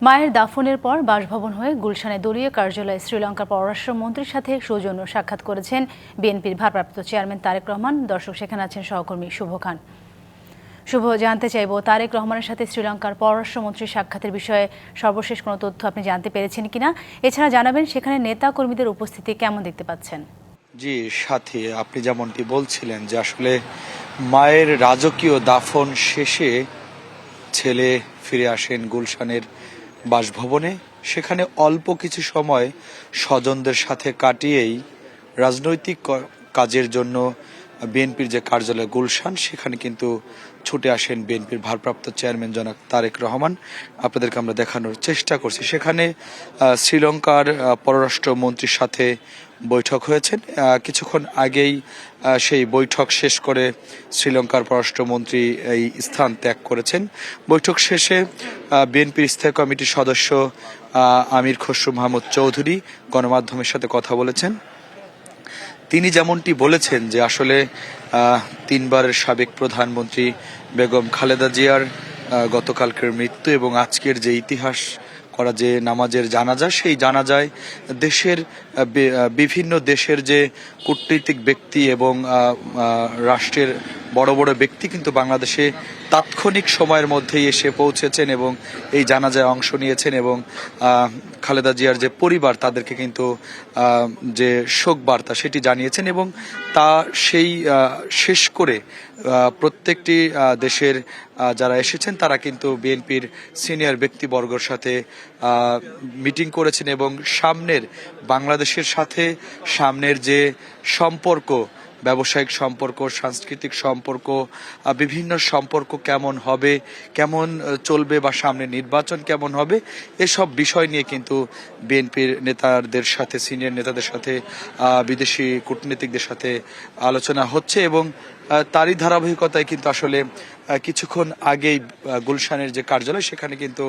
মায়ের দাফনের পর বাসভবন হয়ে গুলশানে দলীয় কার্যালয়ে শ্রীলঙ্কার পররাষ্ট্রমন্ত্রীর সাথে সৌজন্য সাক্ষাৎ করেছেন বিএনপির ভারপ্রাপ্ত চেয়ারম্যান তারেক রহমান। দর্শক, সেখানে আছেন সহকর্মী শুভ খান। শুভ, জানতে চাইব তারেক রহমানের সাথে শ্রীলঙ্কার পররাষ্ট্রমন্ত্রীর সাক্ষাতের বিষয়ে সর্বশেষ কোনো তথ্য আপনি জানতে পেরেছেন কিনা? এছাড়া জানাবেন সেখানে নেতা কর্মীদের উপস্থিতি কেমন দেখতে পাচ্ছেন? জি সাথী, আপনি যেমনটি বলছিলেন যে আসলে মায়ের রাজকীয় দাফন শেষে ছেলে ফিরে আসেন গুলশানের বাসভবনে। সেখানে অল্প কিছু সময় স্বজনদের সাথে কাটিয়েই রাজনৈতিক কাজের জন্য বিএনপির যে কার্যালয় গুলশান, সেখানে কিন্তু ছুটে আসেন বিএনপির ভারপ্রাপ্ত চেয়ারম্যান জনাব তারেক রহমান। আপনাদেরকে আমরা দেখানোর চেষ্টা করছি। সেখানে শ্রীলঙ্কার পররাষ্ট্রমন্ত্রীর সাথে বৈঠক হয়েছেন। কিছুক্ষণ আগেই সেই বৈঠক শেষ করে শ্রীলঙ্কার পররাষ্ট্রমন্ত্রী এই স্থান ত্যাগ করেছেন। বৈঠক শেষে বিএনপির স্থায়ী কমিটির সদস্য আমির খসরু মাহমুদ চৌধুরী গণমাধ্যমের সাথে কথা বলেছেন। তিনি যেমনটি বলেছেন যে আসলে তিনবারের সাবেক প্রধানমন্ত্রী বেগম খালেদা জিয়ার গতকালকের মৃত্যু এবং আজকের যে ইতিহাস করা যে নামাজের জানাজা, সেই জানাজায় দেশের বিভিন্ন দেশের যে কূটনৈতিক ব্যক্তি এবং রাষ্ট্রের বড় বড় ব্যক্তি কিন্তু বাংলাদেশে তাৎক্ষণিক সময়ের মধ্যেই এসে পৌঁছেছেন এবং এই জানাজায় অংশ নিয়েছেন এবং খালেদা জিয়ার যে পরিবার তাদেরকে কিন্তু যে শোক বার্তা সেটি জানিয়েছেন এবং তা সেই শেষ করে প্রত্যেকটি দেশের যারা এসেছেন তারা কিন্তু বিএনপির সিনিয়র ব্যক্তিবর্গের সাথে মিটিং করেছেন এবং সামনের বাংলাদেশের সাথে সামনের যে সম্পর্ক, ব্যবসায়িক সম্পর্ক, সাংস্কৃতিক সম্পর্ক, বিভিন্ন সম্পর্ক কেমন হবে, কেমন চলবে বা সামনে নির্বাচন কেমন হবে, এসব বিষয় নিয়ে কিন্তু বিএনপির নেতাদের সাথে, সিনিয়র নেতাদের সাথে, বিদেশি কূটনীতিকদের সাথে আলোচনা হচ্ছে এবং তারই ধারাবাহিকতায় কিন্তু আসলে কিছুক্ষণ আগেই গুলশানের যে কার্যালয়, সেখানে কিন্তু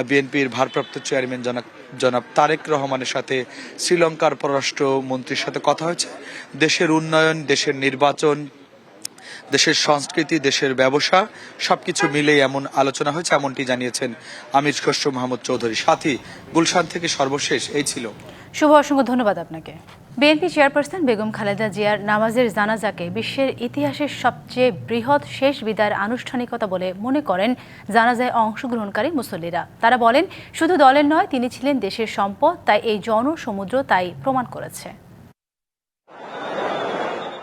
বিএনপির ভারপ্রাপ্ত চেয়ারম্যান জনাব তারেক রহমানের সাথে শ্রীলঙ্কার পররাষ্ট্রমন্ত্রীর সাথে কথা হয়েছে। দেশের উন্নয়ন, দেশের নির্বাচন, দেশের সংস্কৃতি, দেশের ব্যবসা সবকিছু মিলেই এমন আলোচনা হয়েছে, এমনটি জানিয়েছেন আমির খসরু মাহমুদ চৌধুরী। সাথী, গুলশান থেকে সর্বশেষ এই ছিল। শুভ, অসংখ্য ধন্যবাদ আপনাকে। বিএনপি চেয়ারপারসন বেগম খালেদা জিয়ার নামাজের জানাজাকে বিশ্বের ইতিহাসের সবচেয়ে বৃহৎ শেষ বিদায়ের আনুষ্ঠানিকতা বলে মনে করেন জানাজায় অংশগ্রহণকারী মুসল্লিরা। তারা বলেন, শুধু দলের নয়, তিনি ছিলেন দেশের সম্পদ, তাই এই জনসমুদ্র তাই প্রমাণ করেছে।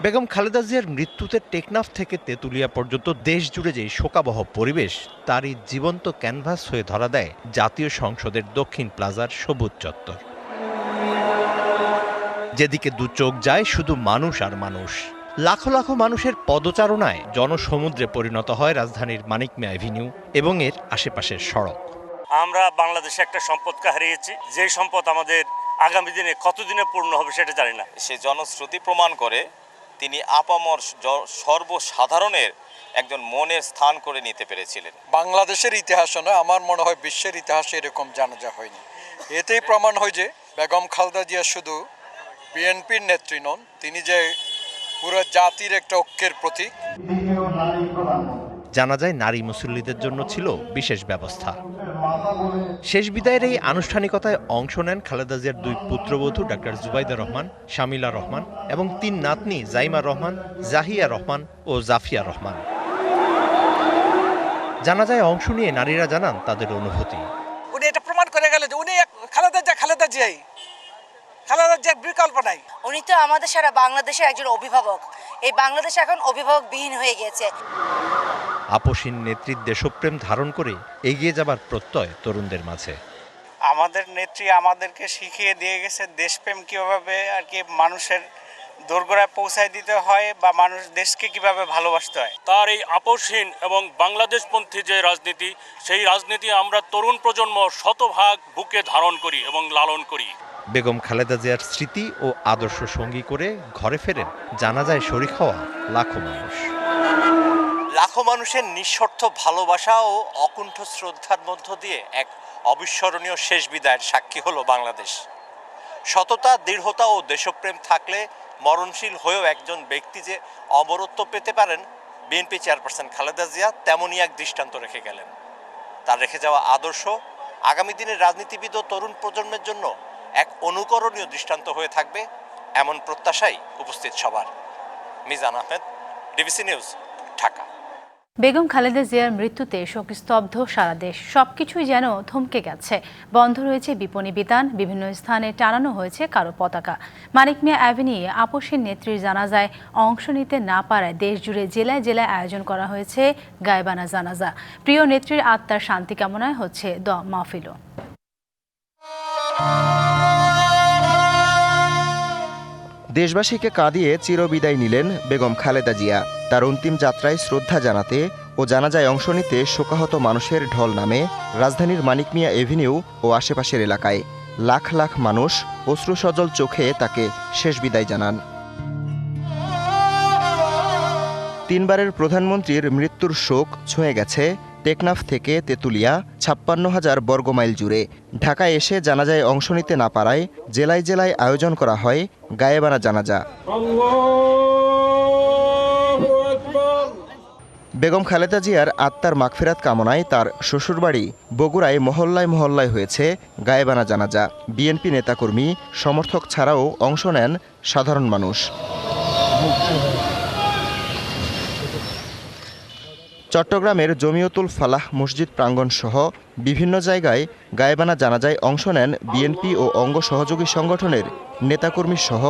বেগম খালেদা জিয়ার মৃত্যুতে টেকনাফ থেকে তেঁতুলিয়া পর্যন্ত দেশ জুড়ে যে শোকাবহ পরিবেশ, তারই জীবন্ত ক্যানভাস হয়ে ধরা দেয় জাতীয় সংসদের দক্ষিণ প্লাজার সবুজ চত্বর। যেদিকে দু চোখ যায় শুধু মানুষ আর মানুষ। লাখো লাখো মানুষের পদচারণায় জনসমুদ্রে পরিণত হয় রাজধানীর মানিক মিয়া এভিনিউ এবং এর আশেপাশের সড়ক। আমরা বাংলাদেশে একটা সম্পদকে হারিয়েছি, যে সম্পদ আমাদের আগামী দিনে কতদিনে পূর্ণ হবে সেটা জানি না। সে জনশ্রুতি প্রমাণ করে তিনি আপামর সর্বসাধারণের একজন মনের স্থান করে নিতে পেরেছিলেন। বাংলাদেশের ইতিহাসে নয়, আমার মনে হয় বিশ্বের ইতিহাসে এরকম জানাজা হয়নি। এতেই প্রমাণ হয় যে বেগম খালেদা জিয়া শুধু বিএনপির নেত্রী নন, তিনি যে পুরো জাতির একটা ঐক্যের প্রতীক। জানাজায় নারী মুসল্লিদের জন্য ছিল বিশেষ ব্যবস্থা। শেষ বিদায়ের এই আনুষ্ঠানিকতায় অংশ নেন খালেদা জিয়ার দুই পুত্রবধূ ডাক্তার জুবাইদা রহমান, শামিলা রহমান এবং তিন নাতনি জাইমা রহমান, জাহিয়া রহমান ও জাফিয়া রহমান। জানাজায় অংশ নিয়ে নারীরা জানান তাদের অনুভূতি। উনি এটা প্রমাণ করে গেলেন যে উনি খালেদা জিয়ার বিকল্প নাই। উনি তো আমাদের সারা বাংলাদেশের একজন অভিভাবক। এই বাংলাদেশ এখন অভিভাবকবিহীন হয়ে গেছে। আপসীন নেত্রীর দেশপ্রেম ধারণ করে এগিয়ে যাবার প্রত্যয় তরুণদের মাঝে। আমাদের নেত্রী আমাদেরকে শিখিয়ে দিয়ে গেছে দেশপ্রেম কিভাবে আর কি মানুষের দোরগোড়ায় পৌঁছায় দিতে হয় বা মানুষ দেশকে কিভাবে ভালোবাসতে হয়। তার এই আপসহীন এবং বাংলাদেশপন্থী যে রাজনীতি, সেই রাজনীতি আমরা তরুণ প্রজন্ম শতভাগ বুকে ধারণ করি এবং লালন করি। বেগম খালেদা জিয়ার স্মৃতি ও আদর্শ সঙ্গী করে ঘরে ফেরেন জানাজায় শরীক হওয়া লাখো মানুষ। লাখো মানুষের নিঃস্বার্থ ভালোবাসা ও অকুণ্ঠ শ্রদ্ধার মধ্য দিয়ে এক অবিস্মরণীয় শেষ বিদায়ের সাক্ষী হলো বাংলাদেশ। সততা, দৃঢ়তা ও দেশপ্রেম থাকলে মরণশীল হয়েও একজন ব্যক্তি যে অমরত্ব পেতে পারেন, বিএনপি চেয়ারপারসন খালেদা জিয়া তেমনই এক দৃষ্টান্ত রেখে গেলেন। তার রেখে যাওয়া আদর্শ আগামী দিনের রাজনীতিবিদ ও তরুণ প্রজন্মের জন্য এক অনুকরণীয় দৃষ্টান্ত হয়ে থাকবে এমন প্রত্যাশাই উপস্থিত সবার। Mizan Ahmed, DBC news, Dhaka. বেগম খালেদা জিয়ার মৃত্যুতে শোকস্তব্ধ সারা দেশ। সবকিছুই যেন থমকে গেছে। বন্ধ রয়েছে বিপণী বিতান, বিভিন্ন স্থানে টানানো হয়েছে কারো পতাকা। মানিক মিয়া অ্যাভিনিউয়ে আপসীর নেত্রীর জানাজায় অংশ নিতে না পারায় দেশ জুড়ে জেলায় জেলায় আয়োজন করা হয়েছে গায়বানা জানাজা। প্রিয় নেত্রীর আত্মার শান্তি কামনায় হচ্ছে দোয়া মাহফিলও। দেশবাসীকে কাঁদিয়ে চিরবিদায় নিলেন বেগম খালেদা জিয়া। তার অন্তিম যাত্রায় শ্রদ্ধা জানাতে ও জানাজায় অংশ নিতে শোকাহত মানুষের ঢল নামে রাজধানীর মানিক মিয়া এভিনিউ ও আশেপাশের এলাকায়। লাখ লাখ মানুষ অশ্রুসজল চোখে তাকে শেষ বিদায় জানান। তিনবারের প্রধানমন্ত্রীর মৃত্যুর শোক ছুঁয়ে গেছে টেকনাফ থেকে তেঁতুলিয়া ৫৬,০০০ বর্গমাইল জুড়ে। ঢাকায় এসে জানাজায় অংশ নিতে না পারায় জেলায় জেলায় আয়োজন করা হয় গায়েবানা জানাজা। বেগম খালেদা জিয়ার আত্মার মাগফিরাত কামনায় তার শ্বশুরবাড়ি বগুড়ায় মহল্লায় মহল্লায় হয়েছে গায়েবানা জানাজা। বিএনপি নেতাকর্মী সমর্থক ছাড়াও অংশ নেন সাধারণ মানুষ। চট্টগ্রামের জমিয়তুল ফালাহ মসজিদ প্রাঙ্গণ সহ বিভিন্ন জায়গায় গায়েবানা জানাজায় অংশ নেন বিএনপি ও অঙ্গ সহযোগী সংগঠনের নেতাকর্মী সহ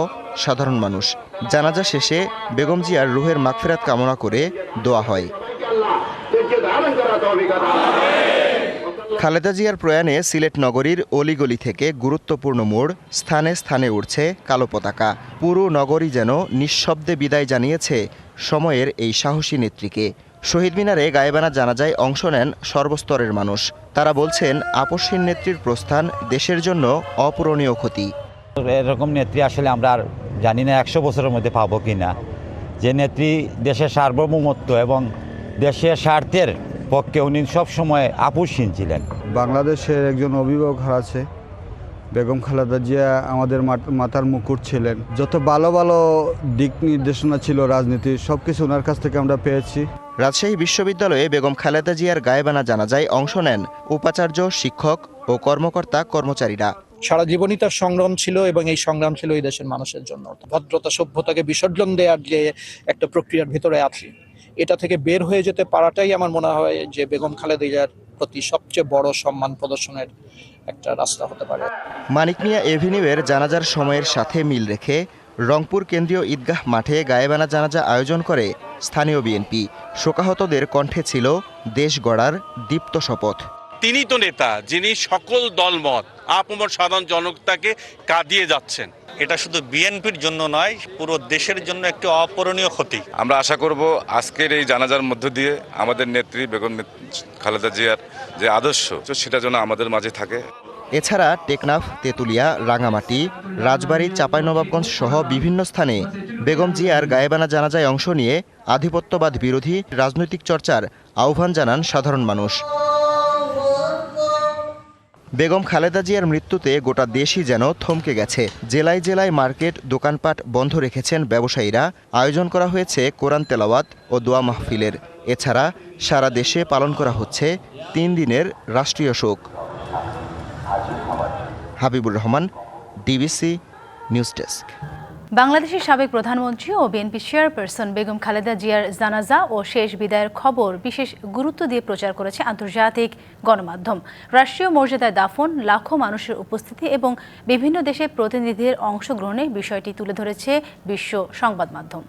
সাধারণ মানুষ। জানাজা শেষে বেগম জিয়ার রুহের মাগফিরাত কামনা করে দোয়া হয়। খালেদা জিয়ার প্রয়াণে সিলেট নগরীর অলিগলি থেকে গুরুত্বপূর্ণ মোড় স্থানে স্থানে উঠছে কালো পতাকা। পুরো নগরী যেন নিঃশব্দে বিদায় জানিয়েছে সময়ের এই সাহসী নেত্রীকে। শহীদ মিনারে গায়েবানা জানাজায় অংশ নেন সর্বস্তরের মানুষ। তারা বলছেন আপসহীন নেত্রীর প্রস্থান দেশের জন্য অপূরণীয় ক্ষতি। এরকম নেত্রী আসলে আমরা আর জানি না 100 বছরের মধ্যে পাবো কিনা, যে নেত্রী দেশের সার্বভৌমত্ব এবং দেশের স্বার্থের পক্ষে উনি সবসময় আপসহীন ছিলেন। বাংলাদেশের একজন অভিভাবক হারাচ্ছে বেগম খালেদা জিয়া। আমাদের মাথার মুকুট ছিলেন। যত ভালো ভালো দিক নির্দেশনা ছিল রাজনীতির, সব কিছু ওনার কাছ থেকে আমরা পেয়েছি। রাজশাহী বিশ্ববিদ্যালয়ে বেগম খালেদা জিয়ার গায়েবানা জানাজায় অংশ নেন উপাচার্য, শিক্ষক ও কর্মকর্তা কর্মচারীরা। সারা জীবনই তার সংগ্রাম ছিল এবং এই সংগ্রাম ছিল এই দেশের মানুষের জন্য। ভদ্রতা, সভ্যতাকে বিসর্জন দেওয়ার যে একটা প্রক্রিয়ার ভিতরে আছি, এটা থেকে বের হয়ে যেতে পারাটাই আমার মনে হয় যে বেগম খালেদা জিয়ার প্রতি সবচেয়ে বড় সম্মান প্রদর্শনের একটা রাস্তা হতে পারে। মানিক মিয়া এভিনিউয়ের জানাজার সময়ের সাথে মিল রেখে রংপুর কেন্দ্রীয় ঈদগাহ মাঠে গায়েবানা জানাজা আয়োজন করে স্থানীয় বিএনপি। শোকাহতদের কণ্ঠে ছিল দেশ গড়ার দীপ্ত শপথ। তিনি তো নেতা যিনি সকল দলমত আপামর সাধারণ জনতাকে কাঁদিয়ে যাচ্ছেন। এটা শুধু বিএনপির জন্য নয়, পুরো দেশের জন্য একটি অপূরণীয় ক্ষতি। আমরা আশা করব আজকের এই জানাজার মধ্য দিয়ে আমাদের নেত্রী বেগম খালেদা জিয়ার যে আদর্শ সেটা যেন আমাদের মাঝে থাকে। এছাড়া টেকনাফ, তেঁতুলিয়া, রাঙামাটি, রাজবাড়ী, চাঁপাইনবাবগঞ্জ সহ বিভিন্ন স্থানে বেগম জিয়ার গায়েবানা জানাজায় অংশ নিয়ে আধিপত্যবাদ বিরোধী রাজনৈতিক চর্চার আহ্বান জানান সাধারণ মানুষ। বেগম খালেদা জিয়ার মৃত্যুতে গোটা দেশই যেন থমকে গেছে। জেলায় জেলায় মার্কেট, দোকানপাট বন্ধ রেখেছেন ব্যবসায়ীরা। আয়োজন করা হয়েছে কোরআন তেলাওয়াত ও দোয়া মাহফিলের। এছাড়া সারা দেশে পালন করা হচ্ছে 3 দিনের রাষ্ট্রীয় শোক। Habibur Rahman, DBC news desk. বাংলাদেশের সাবেক প্রধানমন্ত্রী ও বিএনপি চেয়ারপারসন বেগম খালেদা জিয়ার জানাজা ও শেষ বিদায়ের খবর বিশেষ গুরুত্ব দিয়ে প্রচার করেছে আন্তর্জাতিক গণমাধ্যম। রাষ্ট্রীয় মর্যাদায় দাফন, লাখো মানুষের উপস্থিতি এবং বিভিন্ন দেশের প্রতিনিধিদের অংশগ্রহণে বিষয়টি তুলে ধরেছে বিশ্ব সংবাদ মাধ্যম।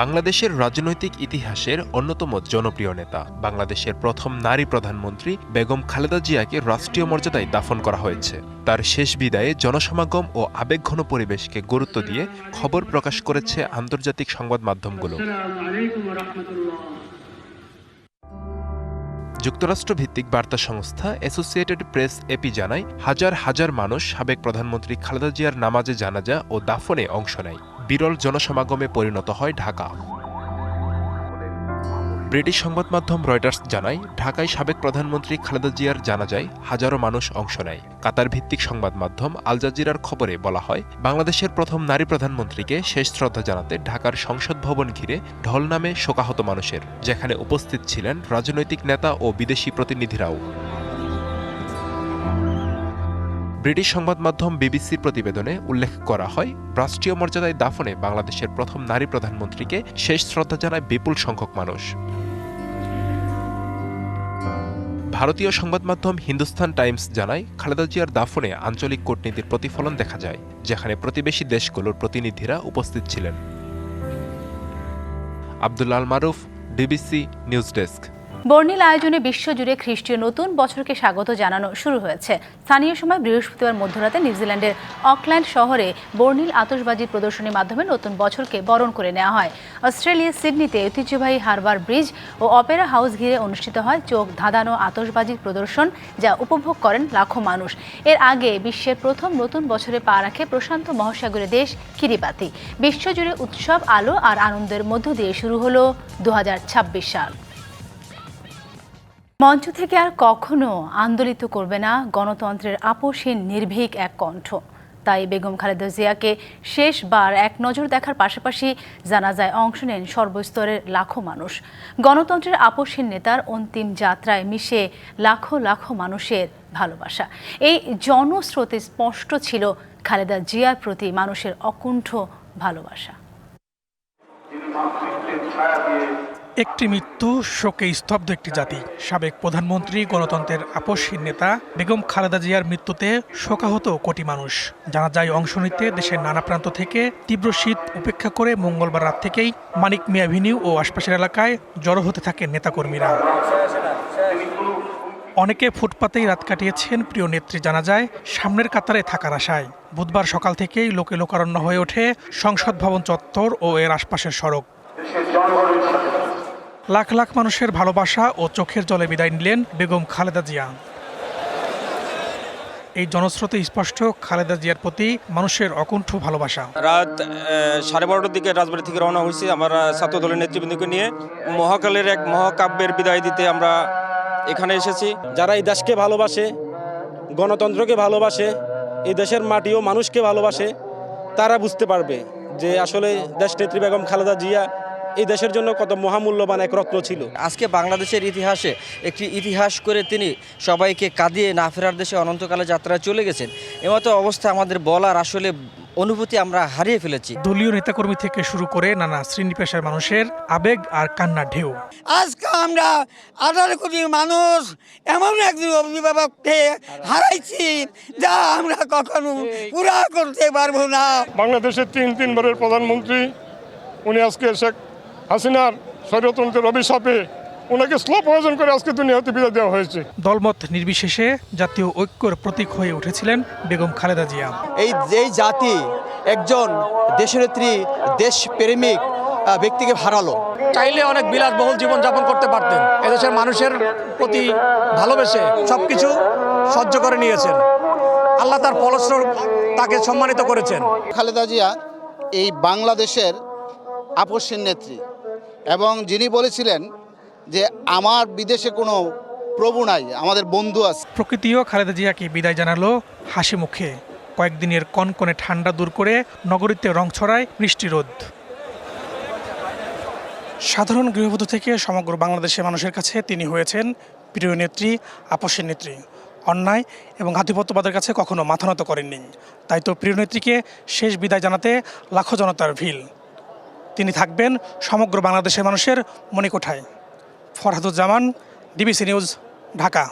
বাংলাদেশের রাজনৈতিক ইতিহাসের অন্যতম জনপ্রিয় নেতা, বাংলাদেশের প্রথম নারী প্রধানমন্ত্রী বেগম খালেদা জিয়াকে রাষ্ট্রীয় মর্যাদায় দাফন করা হয়েছে। তার শেষ বিদায়ে জনসমাগম ও আবেগঘন পরিবেশকে গুরুত্ব দিয়ে খবর প্রকাশ করেছে আন্তর্জাতিক সংবাদ মাধ্যমগুলো। যুক্তরাষ্ট্রভিত্তিক বার্তা সংস্থা অ্যাসোসিয়েটেড প্রেস এপি জানায়, হাজার হাজার মানুষ সাবেক প্রধানমন্ত্রী খালেদা জিয়ার নামাজে জানাজা ও দাফনে অংশ নেয়। বিরল জনসমাগমে পরিণত হয় ঢাকা। ব্রিটিশ সংবাদ মাধ্যম রয়টার্স জানায়, ঢাকায় সাবেক প্রধানমন্ত্রী খালেদা জিয়ার জানাজায় হাজারো মানুষ অংশ নেয়। কাতার ভিত্তিক সংবাদ মাধ্যম আল জাজিরার খবরে বলা হয়, বাংলাদেশের প্রথম নারী প্রধানমন্ত্রীকে শেষ শ্রদ্ধা জানাতে ঢাকার সংসদ ভবন ঘিরে ঢল নামে শোকাহত মানুষের, যেখানে উপস্থিত ছিলেন রাজনৈতিক নেতা ও বিদেশি প্রতিনিধিরাও। ব্রিটিশ সংবাদ মাধ্যম বিবিসির প্রতিবেদনে উল্লেখ করা হয়, রাষ্ট্রীয় মর্যাদায় দাফনে বাংলাদেশের প্রথম নারী প্রধানমন্ত্রীকে শেষ শ্রদ্ধা জানায় বিপুল সংখ্যক মানুষ। ভারতীয় সংবাদ মাধ্যম হিন্দুস্তান টাইমস জানায়, খালেদা জিয়ার দাফনে আঞ্চলিক কূটনীতির প্রতিফলন দেখা যায়, যেখানে প্রতিবেশী দেশগুলোর প্রতিনিধিরা উপস্থিত ছিলেন। আব্দুল আল মারুফ, ডিবিসি নিউজ ডেস্ক। বর্ণিল আয়োজনে বিশ্বজুড়ে খ্রিস্টীয় নতুন বছরকে স্বাগত জানানো শুরু হয়েছে। স্থানীয় সময় বৃহস্পতিবার মধ্যরাতে নিউজিল্যান্ডের অকল্যান্ড শহরে বর্ণিল আতশবাজির প্রদর্শনীর মাধ্যমে নতুন বছরকে বরণ করে নেওয়া হয়। অস্ট্রেলিয়ার সিডনিতে ঐতিহ্যবাহী হারবার ব্রিজ ও অপেরা হাউস ঘিরে অনুষ্ঠিত হয় চোখ ধাঁধানো আতশবাজির প্রদর্শন, যা উপভোগ করেন লাখো মানুষ। এর আগে বিশ্বের প্রথম নতুন বছরে পা রাখে প্রশান্ত মহাসাগরের দেশ কিরিবাতি। বিশ্বজুড়ে উৎসব, আলো আর আনন্দের মধ্য দিয়ে শুরু হলো 2026 সাল। মঞ্চ থেকে আর কখনো আন্দোলিত করবে না গণতন্ত্রের আপোষহীন নির্ভীক এক কণ্ঠ। তাই বেগম খালেদা জিয়াকে শেষবার এক নজর দেখার পাশাপাশি জানাজায় অংশ নেন সর্বস্তরের লাখো মানুষ। গণতন্ত্রের আপোষহীন নেতার অন্তিম যাত্রায় মিশে লাখো লাখো মানুষের ভালোবাসা। এই জনস্রোতে স্পষ্ট ছিল খালেদা জিয়ার প্রতি মানুষের অকুণ্ঠ ভালোবাসা। একটি মৃত্যু, শোকে স্তব্ধ একটি জাতি। সাবেক প্রধানমন্ত্রী, গণতন্ত্রের আপোষহীন নেতা বেগম খালেদা জিয়ার মৃত্যুতে শোকাহত কোটি মানুষ। জানাজায় অংশ নিতে দেশের নানা প্রান্ত থেকে তীব্র শীত উপেক্ষা করে মঙ্গলবার রাত থেকেই মানিক মিয়া এভিনিউ ও আশপাশের এলাকায় জড়ো হতে থাকেন নেতাকর্মীরা। অনেকে ফুটপাতেই রাত কাটিয়েছেন প্রিয় নেত্রী জানাজায় সামনের কাতারে থাকার আশায়। বুধবার সকাল থেকেই লোকে লোকারণ্য হয়ে ওঠে সংসদ ভবন চত্বর ও এর আশপাশের সড়ক। লাখ লাখ মানুষের ভালোবাসা ও চোখের জলে বিদায় নিলেন বেগম খালেদা জিয়া। এই জনস্রোতে স্পষ্ট খালেদা জিয়ার প্রতি মানুষের অকুণ্ঠ ভালোবাসা। রাত 12:30টার দিকে রাজবাড়ি থেকে রওনা হয়েছি আমার ছাত্র দলের নেতৃবৃন্দকে নিয়ে। মহাকালের এক মহাকাব্যের বিদায় দিতে আমরা এখানে এসেছি। যারা এই দেশকে ভালোবাসে, গণতন্ত্রকে ভালোবাসে, এই দেশের মাটি ও মানুষকে ভালোবাসে, তারা বুঝতে পারবে যে আসলে দেশনেত্রী বেগম খালেদা জিয়া এই দেশের জন্য কত মহামূল্যবান এক রত্ন ছিল। আজকে বাংলাদেশের ইতিহাসে একটি ইতিহাস করে তিনি সবাইকে কাঁদিয়ে না ফেরার দেশে অনন্তকালে যাত্রায় চলে গেছেন। এমতো অবস্থা আমাদের বলার আসলে অনুভূতি আমরা হারিয়ে ফেলেছি। দলীয় নেতাকর্মী থেকে শুরু করে নানা শ্রেণী পেশার মানুষের আবেগ আর কান্নার ঢেউ। আজকে আমরা 18 কোটি মানুষ এমন একজন অভিভাবককে হারাইছি যা আমরা কখনো পুরা করতে পারবো না। বাংলাদেশের তিনবারের প্রধানমন্ত্রী উনি আজকে শেখ হাসিনার স্বৈরতন্ত্রের অভিশাপে ওনাকে স্লো পয়জন করে আজকে দুনিয়া হতে বিদায় দেওয়া হয়েছে। দলমত নির্বিশেষে জাতীয় ঐক্যের প্রতীক হয়ে উঠেছিলেন বেগম খালেদা জিয়া। এই জাতি একজন দেশনেত্রী, দেশপ্রেমিক ব্যক্তিকে হারালো। চাইলে অনেক বিলাসবহুল জীবনযাপন করতে পারতেন। এদেশের মানুষের প্রতি ভালোবেসে সবকিছু সহ্য করে নিয়েছেন। আল্লাহ তার ফলস্বরূপ তাকে সম্মানিত করেছেন। খালেদা জিয়া এই বাংলাদেশের আপোষহীন নেত্রী এবং যিনি বলেছিলেন যে আমার বিদেশে কোনো প্রভু নাই, আমাদের বন্ধু আছে। প্রকৃতিও খালেদা জিয়াকে বিদায় জানালো হাসি মুখে। কয়েকদিনের কনকনে ঠান্ডা দূর করে নগরীতে রং ছড়ায় বৃষ্টি রোদ। সাধারণ গৃহবধূ থেকে সমগ্র বাংলাদেশের মানুষের কাছে তিনি হয়েছেন প্রিয় নেত্রী, আপোষহীন নেত্রী। অন্যায় এবং আধিপত্যবাদের কাছে কখনো মাথা নত করেননি। তাই তো প্রিয় নেত্রীকে শেষ বিদায় জানাতে লাখো জনতার ভিড়। তিনি থাকবেন সমগ্র বাংলাদেশের মানুষের মনিকোঠায়। Farhaduzzaman, DBC news, Dhaka.